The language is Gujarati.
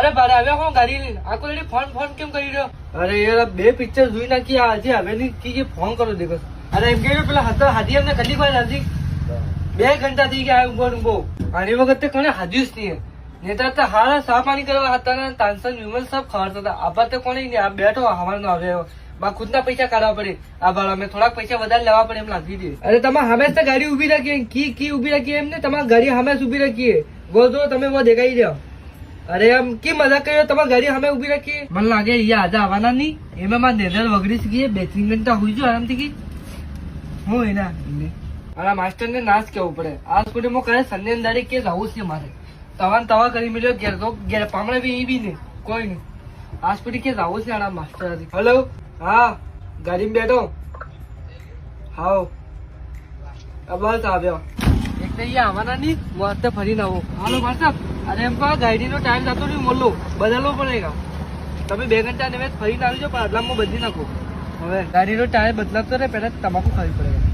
અરે ભાડે આવ્યા કોણ ગાડી લઈને આખો રેડી ફોન કેમ કરી રહ્યો? અરે યાર બે પિક્ચર જોઈ નાખી આજે હવે ની ફોન કરો દેખો. અરે એમ કે પેલા હાથી અમને કેટલી વાર હાજી 2 ઘંટા થઈ ગયા ઉભો. આની વખતે કોને હાજ્યું જ નહીં. નેતા તો હારા સાફ પાણી કરવા હતા ને તાનસન વિમલ સબ ખવડતા હતા. આભાર તો કોને નહીં. આ બેઠો હવાનો આવ્યો. માં ખુદના પૈસા કાઢવા પડે. આભાર અમે થોડાક પૈસા વધારે લેવા પડે એમ લાગી દે. અરે તમે હંમેશ તો ગાડી ઉભી રાખીએ કી ઉભી રાખીએ એમ ને તમારી ગાડી હંમેશ ઉભી રાખીએ. ગોદો તમે वो દેખાઈ દો. અરે આમ કી મજાક કર્યો તમારી ગાડી અમે ઉભી રાખીએ. મને લાગે અહીંયા આજે આવવાના નહીં. એમાં મારે નેધર વગડી ગઈ 2-3 ઘંટા હોઈ જો આરામથી ગઈ હું એના અરે માસ્ટર ને નાશ કેવું પડે. આ સ્કૂટી માં કરે સંડે દાડે કે જવું છે મારે. તવા કરી મળ્યો ઘેર તો ઘેર પામડે બી એ બી નહીં કોઈ નહીં. આ સ્કૂટી કે જવું છે આના માસ્ટર. હેલો હા ગાડીમાં બેઠો. હાઉ બસ આવ્યો. એક તો અહીંયા આવવાના નહીં હું અત્યારે ફરીને આવું. હાલો માસ્ટર. અરે એમ પણ ગાડી નો ટાઈમ જતો નહીં મોલો બદલવો પડેગા. તમે 2 ઘંટા ને ફરીને આવી જાઓ પણ આટલામાં બદલી નાખો. હવે ગાડી નો ટાયર બદલાતો રહે પેલા તમાકુ ખાવી પડે.